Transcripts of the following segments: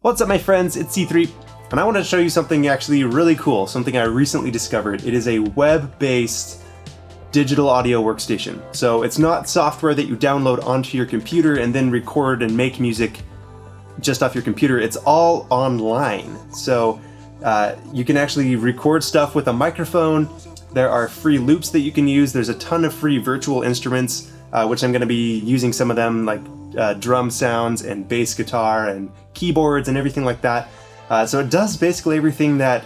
What's up my friends, it's C-Threep, and I want to show you something actually really cool, something I recently discovered. It is a web-based digital audio workstation. So it's not software that you download onto your computer and then record and make music just off your computer. It's all online. So you can actually record stuff with a microphone. There are free loops that you can use. There's a ton of free virtual instruments, which I'm going to be using some of them, like drum sounds and bass guitar and keyboards and everything like that. So it does basically everything that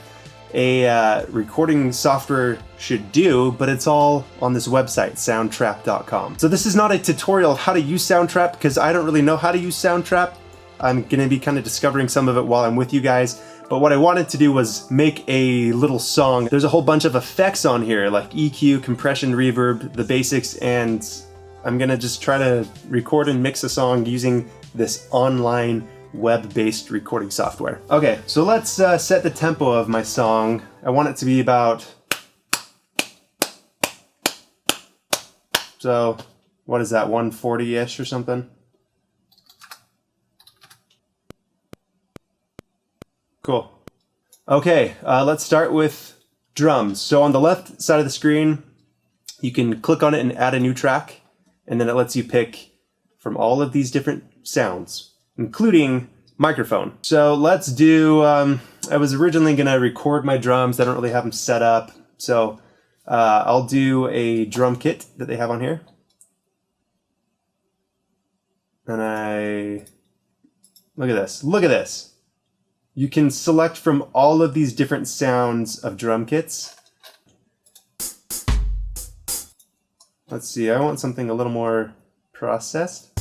a recording software should do, but it's all on this website, soundtrap.com. So this is not a tutorial of how to use Soundtrap, because I don't really know how to use Soundtrap. I'm going to be kind of discovering some of it while I'm with you guys. But what I wanted to do was make a little song. There's a whole bunch of effects on here, like EQ, compression, reverb, the basics, and I'm gonna just try to record and mix a song using this online web-based recording software. Okay, so let's set the tempo of my song. I want it to be about, so what is that, 140-ish or something? Cool. Okay, let's start with drums. So on the left side of the screen, you can click on it and add a new track, and then it lets you pick from all of these different sounds, including microphone. So let's do, I was originally gonna record my drums. I don't really have them set up. So I'll do a drum kit that they have on here. And look at this. You can select from all of these different sounds of drum kits. Let's see, I want something a little more processed.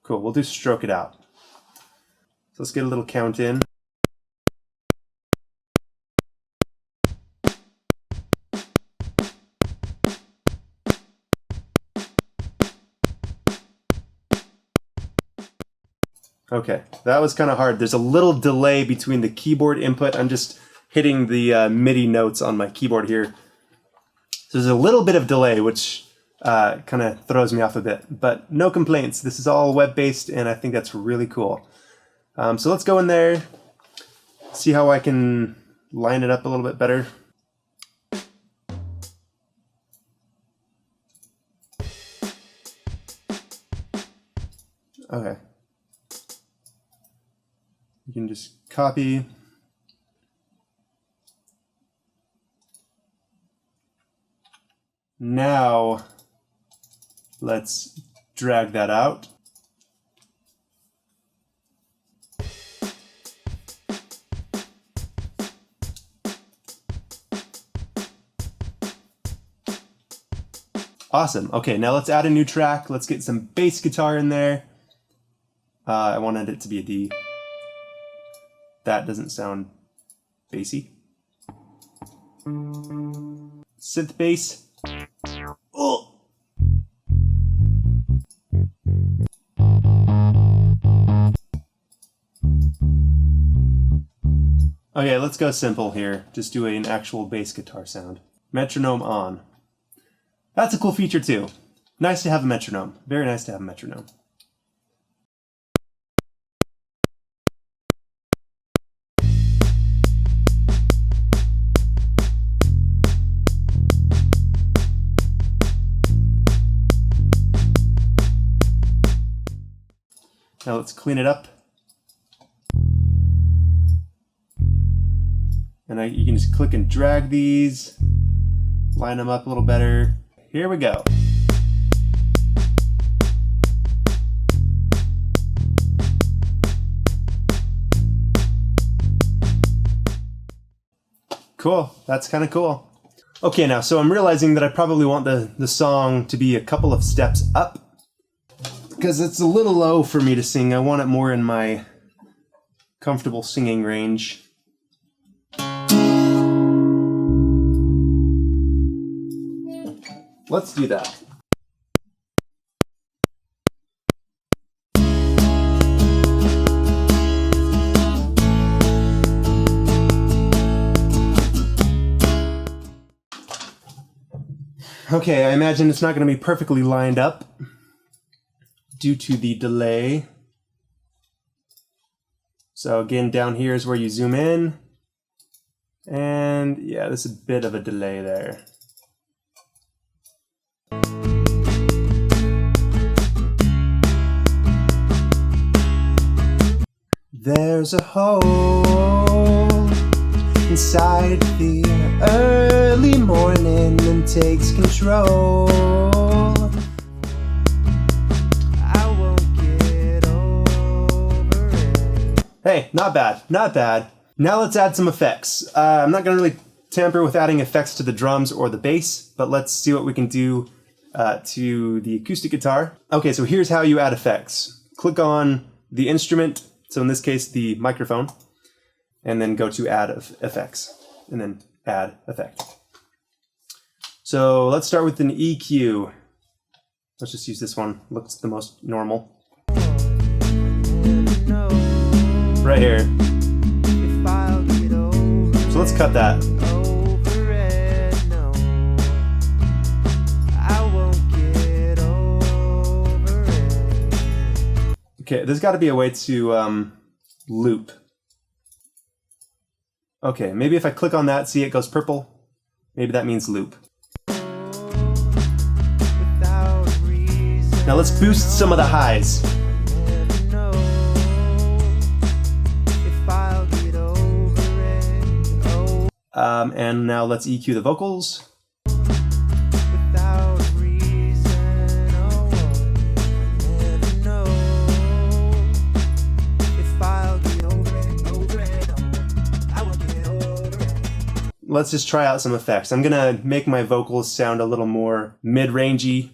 Cool, we'll do stroke it out. So let's get a little count in. Okay, that was kind of hard. There's a little delay between the keyboard input. I'm just hitting the MIDI notes on my keyboard here. So there's a little bit of delay, which kind of throws me off a bit, but no complaints. This is all web-based, and I think that's really cool. So let's go in there, see how I can line it up a little bit better. Okay. You can just copy. Now, let's drag that out. Awesome. Okay, now let's add a new track. Let's get some bass guitar in there. I wanted it to be a D. That doesn't sound bassy. Synth bass. Oh. Okay, let's go simple here. Just do an actual bass guitar sound. Metronome on. That's a cool feature too. Nice to have a metronome. Very nice to have a metronome. Now let's clean it up. And you can just click and drag these, line them up a little better. Here we go. Cool, that's kind of cool. Okay, now, so I'm realizing that I probably want the song to be a couple of steps up, because it's a little low for me to sing. I want it more in my comfortable singing range. Let's do that. Okay, I imagine it's not going to be perfectly lined up, due to the delay. So again, down here is where you zoom in. And yeah, there's a bit of a delay there. There's a hole inside the early morning and takes control. I won't get over it. Hey, not bad, not bad. Now let's add some effects. I'm not gonna really tamper with adding effects to the drums or the bass, but let's see what we can do to the acoustic guitar. Okay, so here's how you add effects. Click on the instrument, so in this case, the microphone, and then go to add effects, and then add effect. So let's start with an EQ. Let's just use this one, looks the most normal. Right here. So let's cut that. Okay, there's got to be a way to loop. Okay, maybe if I click on that, see it goes purple. Maybe that means loop. Now let's boost some of the highs. And now let's EQ the vocals. Let's just try out some effects. I'm gonna make my vocals sound a little more mid-rangey,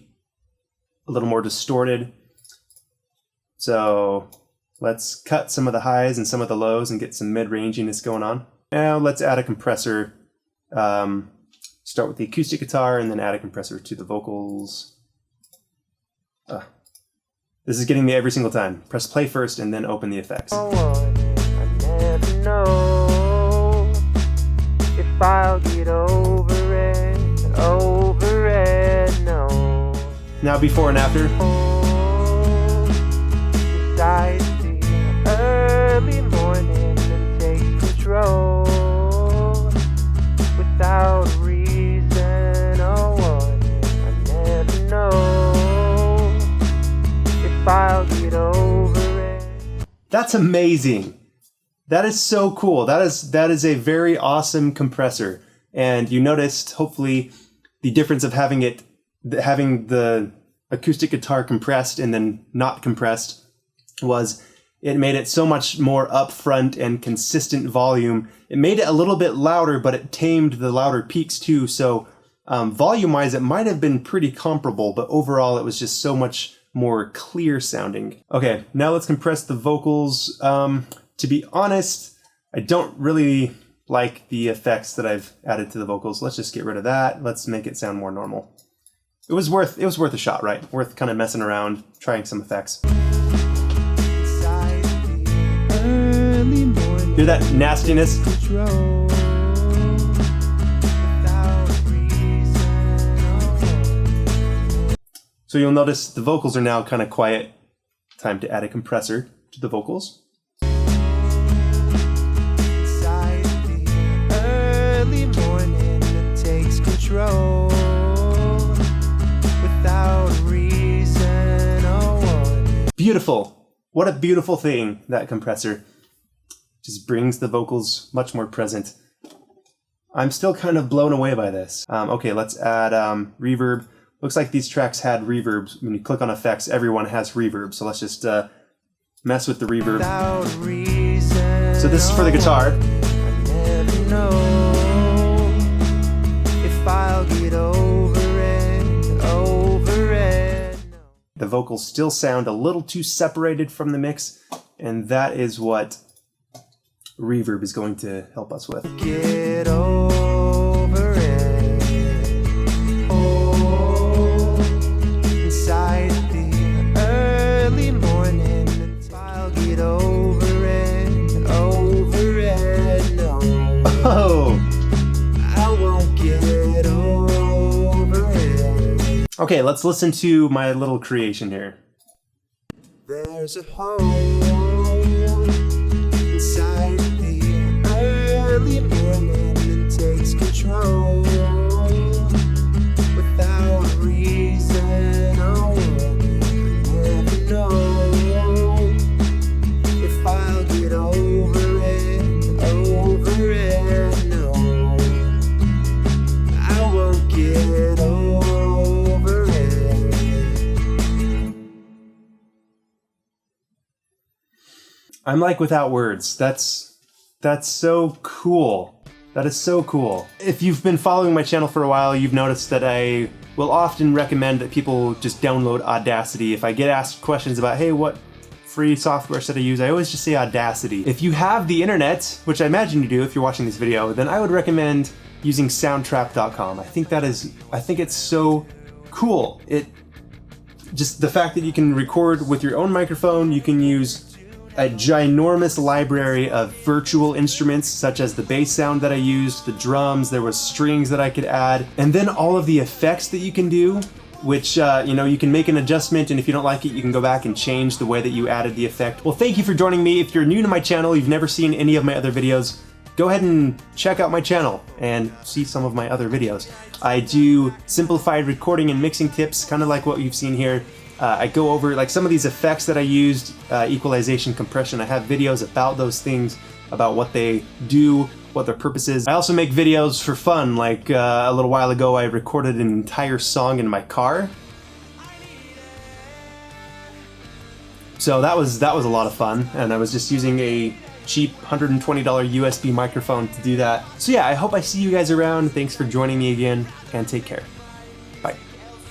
a little more distorted. So let's cut some of the highs and some of the lows and get some mid-ranginess going on. Now let's add a compressor. Start with the acoustic guitar and then add a compressor to the vocals. This is getting me every single time. Press play first and then open the effects. I'll get over it, no. Now before and after. Inside the early morning and take control without reason or warning. I never know if I'll get over it. That's amazing. That is so cool. That is a very awesome compressor. And you noticed, hopefully, the difference of having the acoustic guitar compressed and then not compressed was it made it so much more upfront and consistent volume. It made it a little bit louder, but it tamed the louder peaks too. So volume-wise, it might have been pretty comparable, but overall it was just so much more clear sounding. Okay, now let's compress the vocals. To be honest, I don't really like the effects that I've added to the vocals. Let's just get rid of that. Let's make it sound more normal. It was worth a shot, right? Worth kind of messing around, trying some effects. Hear that nastiness? So you'll notice the vocals are now kind of quiet. Time to add a compressor to the vocals. Without reason or warning. Beautiful. What a beautiful thing, that compressor. Just brings the vocals much more present. I'm still kind of blown away by this. Okay, let's add reverb. Looks like these tracks had reverbs. When you click on effects, everyone has reverb. So let's just mess with the reverb. So this is for the guitar. I'll get over it. The vocals still sound a little too separated from the mix, and that is what reverb is going to help us with. Get over it. Oh, inside the early morning. I'll get over it, no. Oh! Okay, let's listen to my little creation here. There's a hole inside the early morning and takes control without a reason or warning. I never know if I'll get over it. No, I won't get over it. I'm like without words. That's so cool. That is so cool. If you've been following my channel for a while, you've noticed that I will often recommend that people just download Audacity. If I get asked questions about, hey, what free software should I use, I always just say Audacity. If you have the internet, which I imagine you do if you're watching this video, then I would recommend using soundtrap.com. I think it's so cool. Just the fact that you can record with your own microphone, you can use a ginormous library of virtual instruments such as the bass sound that I used, the drums, there was strings that I could add, and then all of the effects that you can do, which you can make an adjustment, and if you don't like it, you can go back and change the way that you added the effect. Well, thank you for joining me. If you're new to my channel, you've never seen any of my other videos, go ahead and check out my channel and see some of my other videos. I do simplified recording and mixing tips, kind of like what you've seen here. I go over like some of these effects that I used, equalization, compression. I have videos about those things, about what they do, what their purpose is. I also make videos for fun, like a little while ago I recorded an entire song in my car. So that was a lot of fun, and I was just using a cheap $120 USB microphone to do that. So yeah, I hope I see you guys around. Thanks for joining me again, and take care.